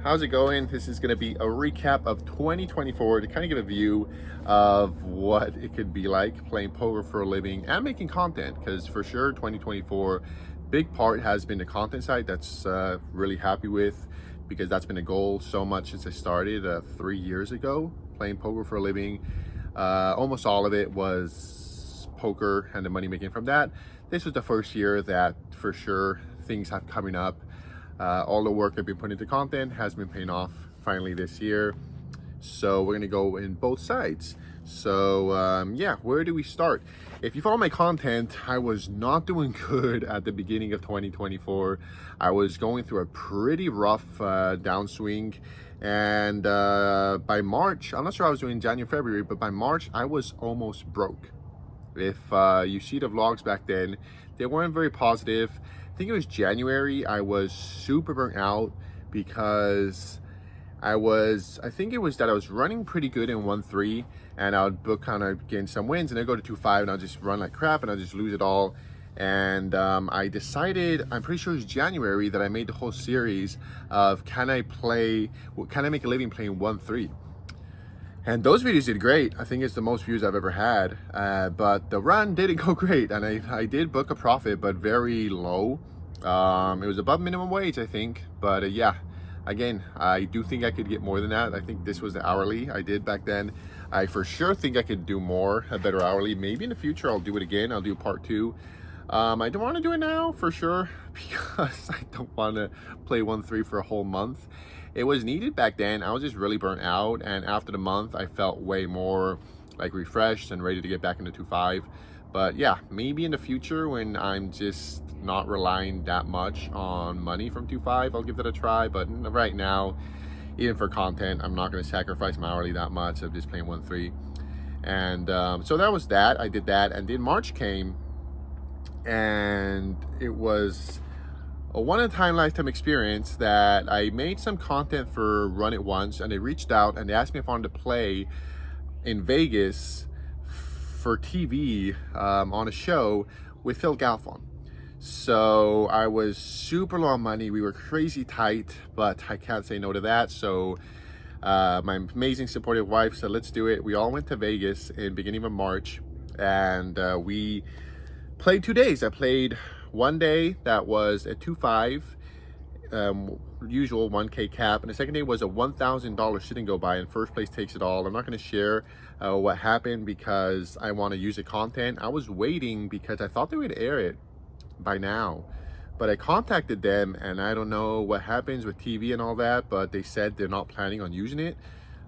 how's it going? This is going to be a recap of 2024 to kind of give a view of what it could be like playing poker for a living and making content, because for sure 2024 big part has been the content side. That's really happy with, because that's been a goal so much since I started 3 years ago playing poker for a living. Almost all of it was poker and the money making from that. This was the first year that for sure things have coming up. All the work I've been putting into content has been paying off finally this year. So we're gonna go in both sides. So yeah, where do we start? If you follow my content, I was not doing good at the beginning of 2024. I was going through a pretty rough downswing. And by March, I'm not sure I was doing January, February, but by March, I was almost broke. If you see the vlogs back then, they weren't very positive. I think it was January, I was super burnt out because I think it was that I was running pretty good in 1-3, and I would book kind of gain some wins, and I'd go to 2-5 and I'll just run like crap and I'll just lose it all. And I decided, I'm pretty sure it was January, that I made the whole series of can I make a living playing 1-3? And those videos did great. I think it's the most views I've ever had. But the run didn't go great, and I did book a profit, but very low. It was above minimum wage, I think. But yeah, again, I do think I could get more than that. I think this was the hourly I did back then. I for sure think I could do more, a better hourly. Maybe in the future I'll do it again. I'll do part 2. I don't want to do it now for sure, because I don't want to play 1-3 for a whole month. It was needed back then. I was just really burnt out, and after the month I felt way more like refreshed and ready to get back into 2-5. But yeah, maybe in the future when I'm just not relying that much on money from 2-5, I'll give that a try. But right now, even for content, I'm not going to sacrifice my hourly that much of just playing 1-3. And so that was that. I did that, and then March came, and it was a one-time lifetime experience that I made some content for Run It Once, and they reached out and they asked me if I wanted to play in Vegas for TV on a show with Phil Galfond. So I was super low on money. We were crazy tight, but I can't say no to that. So my amazing supportive wife said, let's do it. We all went to Vegas in beginning of March, and we played 2 days. I played one day that was a 2-5, usual 1K cap, and the second day was a $1,000 sit and go by, and first place takes it all. I'm not going to share what happened because I want to use the content. I was waiting because I thought they would air it by now, but I contacted them, and I don't know what happens with TV and all that, but they said they're not planning on using it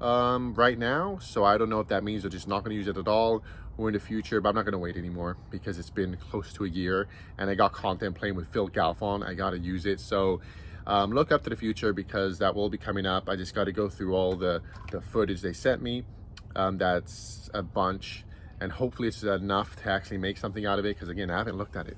right now. So I don't know if that means they're just not going to use it at all or in the future, but I'm not going to wait anymore because it's been close to a year and I got content playing with Phil Galfond. I got to use it. So look up to the future, because that will be coming up. I just got to go through all the footage they sent me. That's a bunch, and hopefully it's enough to actually make something out of it, because again, I haven't looked at it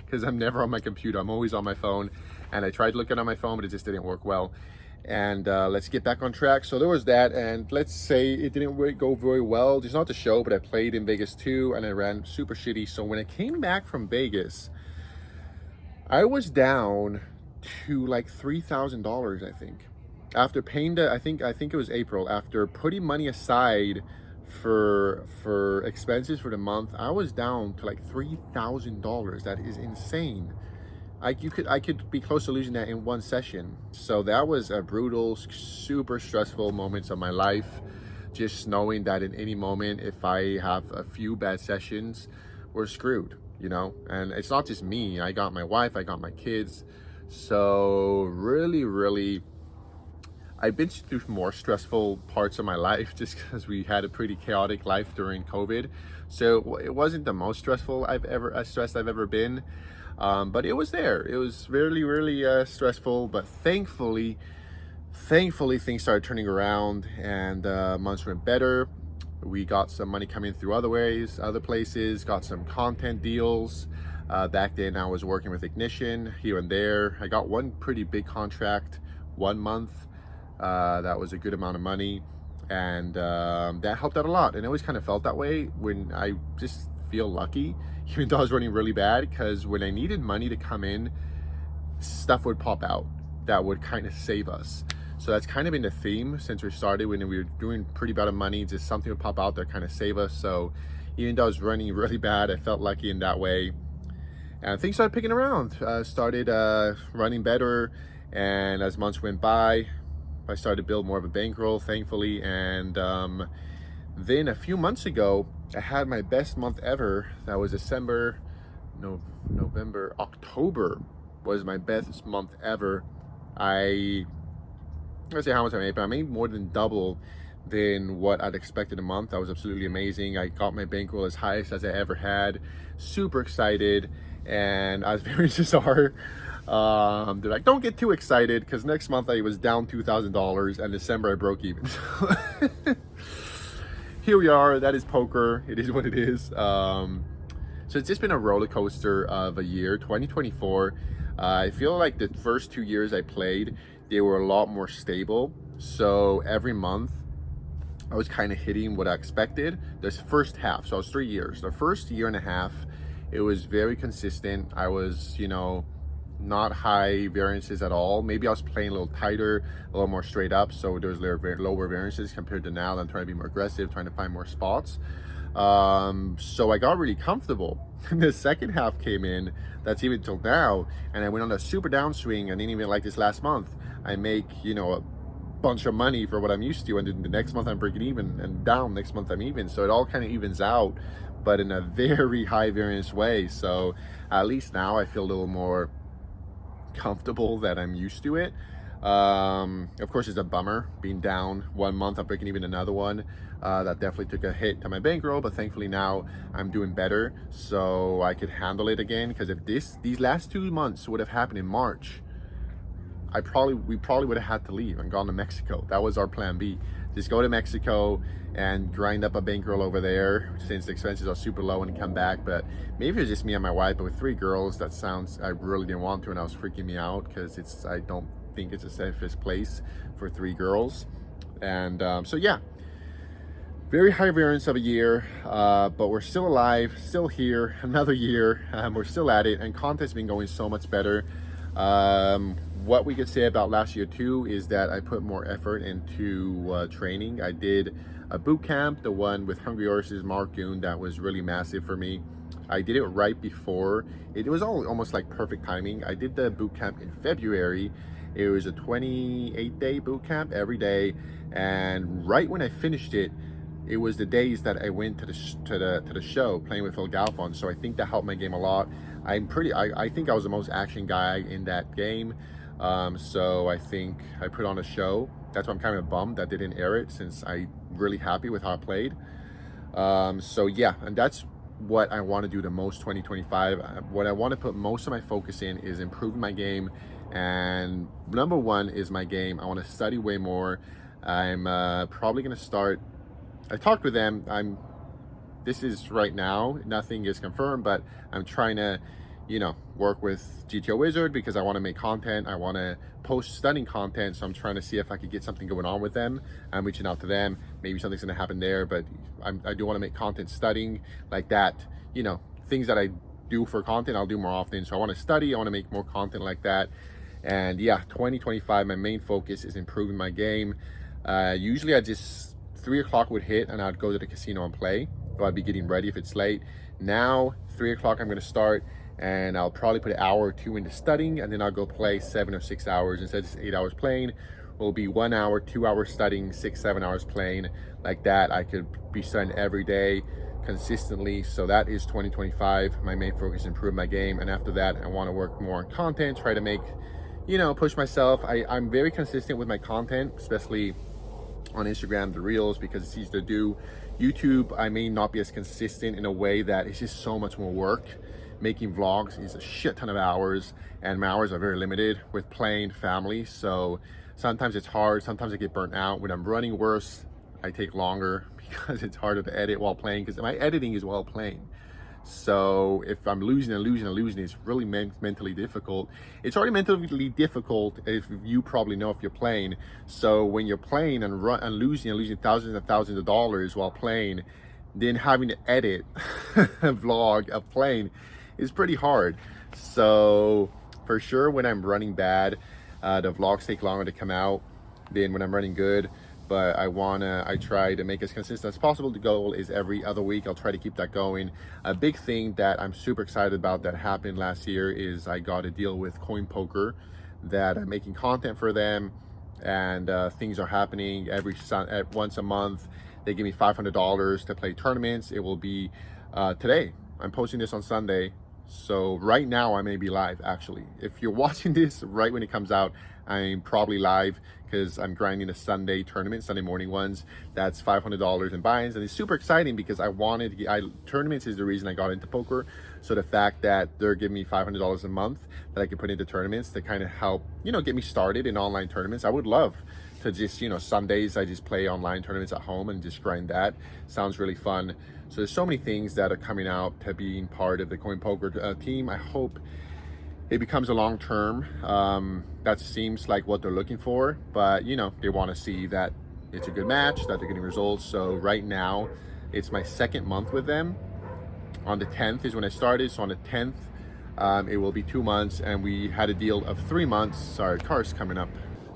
because I'm never on my computer. I'm always on my phone, and I tried to look at it on my phone, but it just didn't work well. And let's get back on track. So there was that, and let's say it didn't really go very well. Just not the show, but I played in Vegas too, and I ran super shitty. So when I came back from Vegas, I was down to like $3,000, I think. After paying I think it was April, after putting money aside for expenses for the month, I was down to like $3,000. That is insane. I could be close to losing that in one session. So that was a brutal, super stressful moments of my life. Just knowing that in any moment, if I have a few bad sessions, we're screwed, you know? And it's not just me. I got my wife, I got my kids. So really, I've been through more stressful parts of my life just because we had a pretty chaotic life during COVID. So it wasn't the most stressful I've ever been. But it was there. It was really stressful, but thankfully things started turning around, and months went better. We got some money coming through other places, got some content deals. Back then I was working with Ignition here and there. I got one pretty big contract 1 month. That was a good amount of money, and that helped out a lot. And I always kind of felt that way when I just feel lucky, even though I was running really bad, because when I needed money to come in, stuff would pop out. that would kind of save us. So that's kind of been the theme since we started. When we were doing pretty bad of money, just something would pop out there, kind of save us. So even though I was running really bad, I felt lucky in that way. And things started picking around, started running better. And as months went by, I started to build more of a bankroll, thankfully. And then a few months ago, I had my best month ever. That was December, November, October was my best month ever. I don't say how much I made, but I made more than double than what I'd expected a month. That was absolutely amazing. I got my bankroll as highest as I ever had. Super excited, and as variances are, they're like, don't get too excited, because next month I was down $2,000, and December I broke even. Here we are. That is poker. It is what it is. So it's just been a roller coaster of a year. 2024, I feel like the first 2 years I played, they were a lot more stable. So every month I was kind of hitting what I expected. This first half, so I was 3 years. The first year and a half, it was very consistent. I was, not high variances at all. Maybe I was playing a little tighter, a little more straight up, so there was lower variances compared to now. I'm trying to be more aggressive, trying to find more spots. So I got really comfortable. The second half came in, that's even till now, and I went on a super downswing. I didn't even like this last month. I make, a bunch of money for what I'm used to, and then the next month I'm breaking even, and down next month I'm even. So it all kind of evens out, but in a very high variance way. So at least now I feel a little more comfortable that I'm used to it. Of course, it's a bummer being down 1 month, I'm breaking even another one. That definitely took a hit to my bankroll, but thankfully now I'm doing better, so I could handle it again. Because if these last 2 months would have happened in March, we probably would have had to leave and gone to Mexico. That was our plan B. Just go to Mexico and grind up a bankroll over there, since the expenses are super low, and come back. But maybe it's just me and my wife, but with 3 girls, that sounds, I really didn't want to, and I was freaking me out, because I don't think it's the safest place for 3 girls. And so yeah, very high variance of a year, but we're still alive, still here, another year. We're still at it, and content's been going so much better. What we could say about last year too is that I put more effort into training. I did a boot camp, the one with Hungry Horses, Mark Goon, that was really massive for me. I did it right before, it was almost like perfect timing. I did the boot camp in February. It was a 28-day boot camp every day, and right when I finished it, it was the days that I went to the show playing with Phil Galfond. So I think that helped my game a lot. I think I was the most action guy in that game. So I think I put on a show. That's why I'm kind of bummed that they didn't air it, since I'm really happy with how I played. So yeah, and that's what I want to do the most 2025. What I want to put most of my focus in is improving my game. And number one is my game. I want to study way more. I'm probably going to start, I talked with them. This is right now, nothing is confirmed, but I'm trying to, work with GTOwizard, because I want to make content. I want to post studying content. So I'm trying to see if I could get something going on with them. I'm reaching out to them. Maybe something's going to happen there, but I do want to make content studying like that. Things that I do for content, I'll do more often. So I want to study. I want to make more content like that. And yeah, 2025, my main focus is improving my game. Usually I just 3 o'clock would hit and I'd go to the casino and play, or I'd be getting ready if it's late. Now 3 o'clock I'm going to start, and I'll probably put an hour or 2 into studying, and then I'll go play 7 or 6 hours. Instead of just 8 hours playing, will be 1 hour, 2 hours studying, 6, 7 hours playing. Like that, I could be studying every day consistently. So that is 2025. My main focus is improve my game, and after that I want to work more on content, try to make, push myself. I'm very consistent with my content, especially on Instagram, the reels, because it's easy to do. YouTube, I may not be as consistent in a way that it's just so much more work. Making vlogs is a shit ton of hours, and my hours are very limited with playing, family. So sometimes it's hard, sometimes I get burnt out. When I'm running worse, I take longer because it's harder to edit while playing, because my editing is while playing. So if I'm losing, it's really mentally difficult. It's already mentally difficult, if you probably know, if you're playing. So when you're playing and losing thousands and thousands of dollars while playing, then having to edit a vlog of playing is pretty hard. So for sure, when I'm running bad, The vlogs take longer to come out than when I'm running good, but I try to make as consistent as possible. The goal is every other week. I'll try to keep that going. A big thing that I'm super excited about that happened last year is I got a deal with CoinPoker that I'm making content for them, and things are happening once a month. They give me $500 to play tournaments. It will be today. I'm posting this on Sunday, so right now I may be live. Actually, if you're watching this right when it comes out, I'm probably live because I'm grinding a Sunday tournament, Sunday morning ones. That's $500 in buy-ins, and it's super exciting because tournaments is the reason I got into poker. So the fact that they're giving me $500 a month that I can put into tournaments to kind of help, get me started in online tournaments. I would love to just, Sundays I just play online tournaments at home and just grind that. Sounds really fun. So there's so many things that are coming out to being part of the CoinPoker team. I hope it becomes a long term. That seems like what they're looking for, but they want to see that it's a good match, that they're getting results. So right now it's my second month with them. On the 10th is when I started, so on the 10th it will be 2 months, and we had a deal of 3 months. Sorry, car's coming up.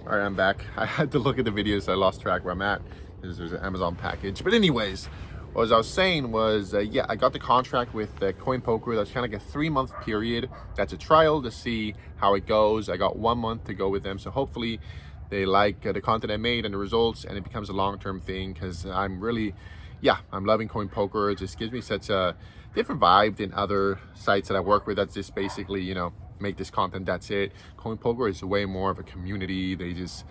All right, I'm back. I had to look at the video, so I lost track where I'm at because there's an Amazon package. But anyways, what I was saying was, yeah, I got the contract with CoinPoker. That's kind of like a 3-month period. That's a trial to see how it goes. I got 1 month to go with them, so hopefully they like the content I made and the results, and it becomes a long-term thing, because I'm really, I'm loving CoinPoker. It just gives me such a different vibe than other sites that I work with. That's just basically, make this content, that's it. CoinPoker is way more of a community. They just,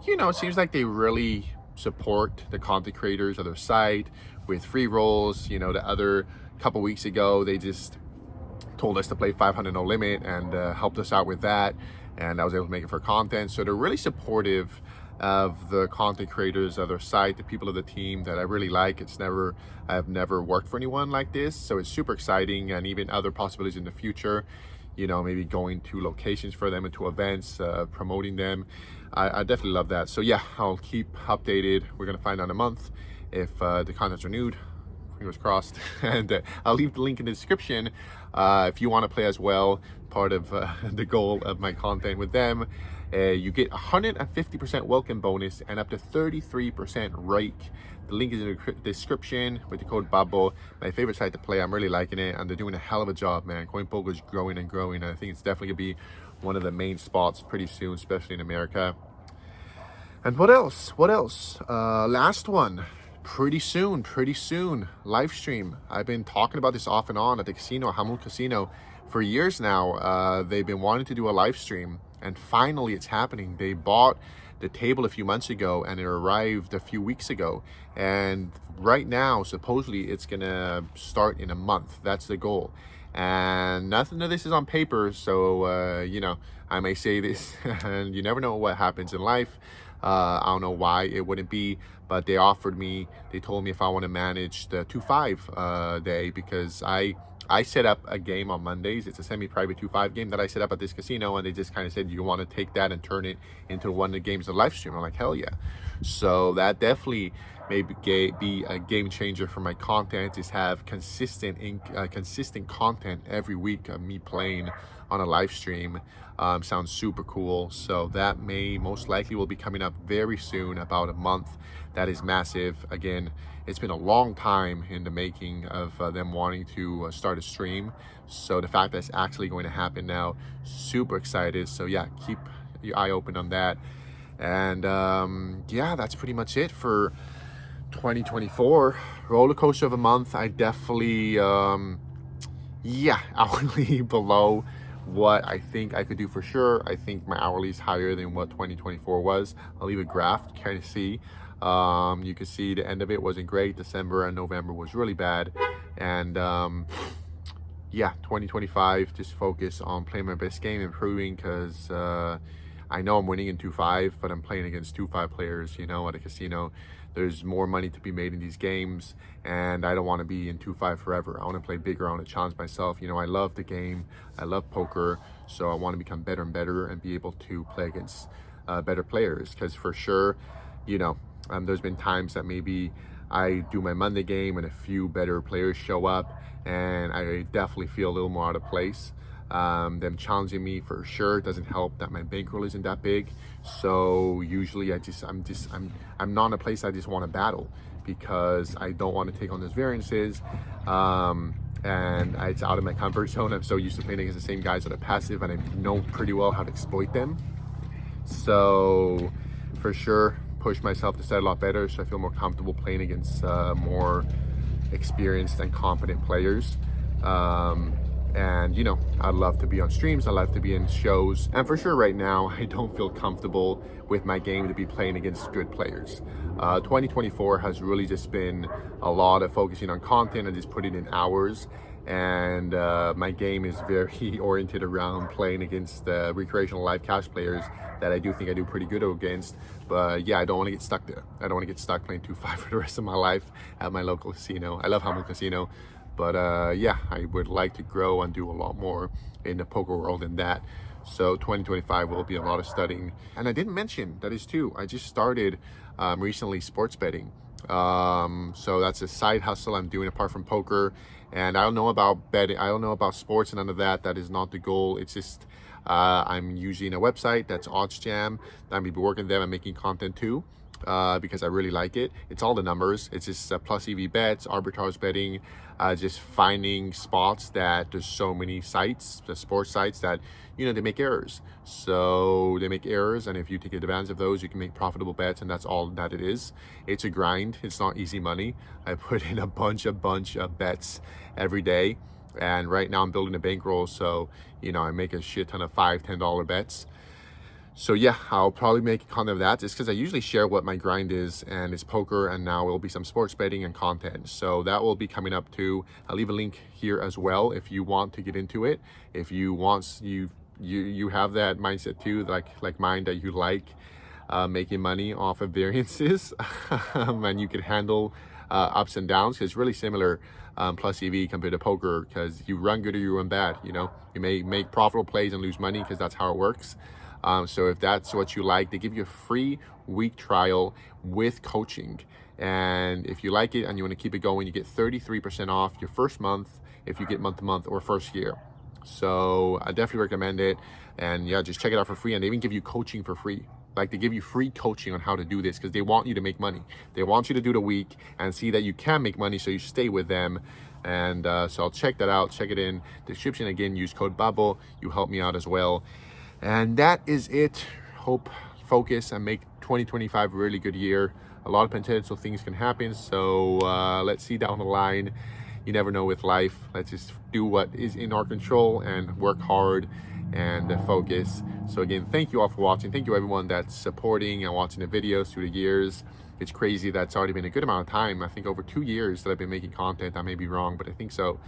it seems like they really support the content creators of their site with free rolls. The other couple weeks ago, they just told us to play 500 no limit and helped us out with that, and I was able to make it for content. So they're really supportive of the content creators of their site, the people of the team that I really like. I've never worked for anyone like this, so it's super exciting, and even other possibilities in the future, maybe going to locations for them and to events, promoting them. I definitely love that. So yeah, I'll keep updated. We're gonna find out in a month if the content's renewed. Fingers crossed. And I'll leave the link in the description if you want to play as well. Part of the goal of my content with them, you get 150% welcome bonus and up to 33% rake. The link is in the description with the code BUBBLE. My favorite site to play. I'm really liking it, and they're doing a hell of a job, man. CoinPoker is growing and growing, and I think it's definitely gonna be one of the main spots pretty soon, especially in America. And what else? Last one. Pretty soon, live stream. I've been talking about this off and on at the casino, Hamul Casino, for years now. They've been wanting to do a live stream, and finally it's happening. They bought the table a few months ago, and it arrived a few weeks ago. And right now, supposedly, it's gonna start in a month. That's the goal. And nothing of this is on paper, so I may say this, and you never know what happens in life. I don't know why it wouldn't be, but they told me if I want to manage the 2-5 day, because I set up a game on Mondays. It's a semi-private 2-5 game that I set up at this casino, and they just kind of said, you want to take that and turn it into one of the games of live stream? I'm like, hell yeah. So that definitely may be a game changer for my content, is have consistent content every week of me playing on a live stream. Sounds super cool. So that most likely will be coming up very soon, about a month. That is massive. Again, it's been a long time in the making of them wanting to start a stream. So the fact that it's actually going to happen now, super excited. So yeah, keep your eye open on that. And yeah, that's pretty much it for 2024. Roller coaster of a month. I definitely hourly below what I think I could do for sure. I think my hourly is higher than what 2024 was. I'll leave a graph to kind of see. You can see the end of it wasn't great. December and November was really bad. And yeah, 2025, just focus on playing my best game, improving, because I know I'm winning in 2-5, but I'm playing against 2-5 players, at a casino. There's more money to be made in these games, and I don't want to be in 2-5 forever. I want to play bigger. I want to challenge myself. I love the game. I love poker, so I want to become better and better and be able to play against better players, because for sure, there's been times that maybe I do my Monday game and a few better players show up, and I definitely feel a little more out of place. Them challenging me for sure doesn't help that my bankroll isn't that big. So usually I'm not in a place I just want to battle, because I don't want to take on those variances. And it's out of my comfort zone. I'm so used to playing against the same guys that are passive, and I know pretty well how to exploit them. So for sure, push myself to set a lot better, so I feel more comfortable playing against more experienced and competent players. And you know, I'd love to be on streams, I'd love to be in shows, and for sure right now I don't feel comfortable with my game to be playing against good players. 2024 has really just been a lot of focusing on content and just putting in hours, and my game is very oriented around playing against recreational live cash players that I do think I do pretty good against. But yeah, I don't want to get stuck there. I don't want to get stuck playing 2-5 for the rest of my life at my local casino. I love Hamilton Casino, but yeah, I would like to grow and do a lot more in the poker world than that. So 2025 will be a lot of studying. And I didn't mention, that is too, I just started recently sports betting. So that's a side hustle I'm doing apart from poker. And I don't know about betting, I don't know about sports and none of that. That is not the goal. It's just I'm using a website that's OddsJam. I'm be working there and making content too, because I really like it. It's all the numbers. It's just plus EV bets, arbitrage betting, just finding spots that there's so many sites, the sports sites, that, you know, they make errors. So they make errors, and if you take advantage of those, you can make profitable bets, and that's all that it is. It's a grind. It's not easy money. I put in a bunch of bets every day, and right now I'm building a bankroll, so you know, I make a shit ton of $5-10 bets. So yeah, I'll probably make content of that, just because I usually share what my grind is, and it's poker, and now it'll be some sports betting and content. So that will be coming up too. I'll leave a link here as well if you want to get into it. If you want, you have that mindset too, like mine, that you like making money off of variances, and you can handle ups and downs, because it's really similar, plus EV compared to poker, because you run good or you run bad. You know, you may make profitable plays and lose money, because that's how it works. So if that's what you like, they give you a free week trial with coaching. And if you like it and you want to keep it going, you get 33% off your first month if you get month to month or first year. So I definitely recommend it. And yeah, just check it out for free. And they even give you coaching for free. Like, they give you free coaching on how to do this, because they want you to make money. They want you to do the week and see that you can make money, so you stay with them. And so I'll check that out. Check it in description. Again, use code BUBBLE. You help me out as well. And that is it. Hope, focus, and make 2025 a really good year. A lot of potential things can happen. So let's see down the line. You never know with life. Let's just do what is in our control and work hard and focus. So again, thank you all for watching. Thank you everyone that's supporting and watching the videos through the years. It's crazy that it's already been a good amount of time. I think over 2 years that I've been making content. I may be wrong, but I think so.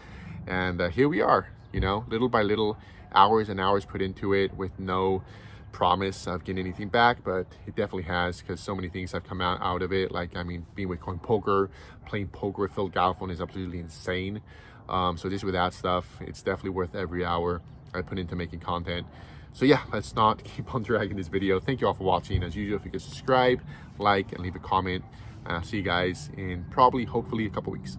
And here we are, you know, little by little, hours and hours put into it with no promise of getting anything back, but it definitely has, because so many things have come out of it. Like, I mean, being with CoinPoker, playing poker with Phil Galfond is absolutely insane. So just with that stuff, it's definitely worth every hour I put into making content. So yeah, let's not keep on dragging this video. Thank you all for watching. As usual, if you could subscribe, like, and leave a comment. I'll see you guys in probably, hopefully, a couple weeks.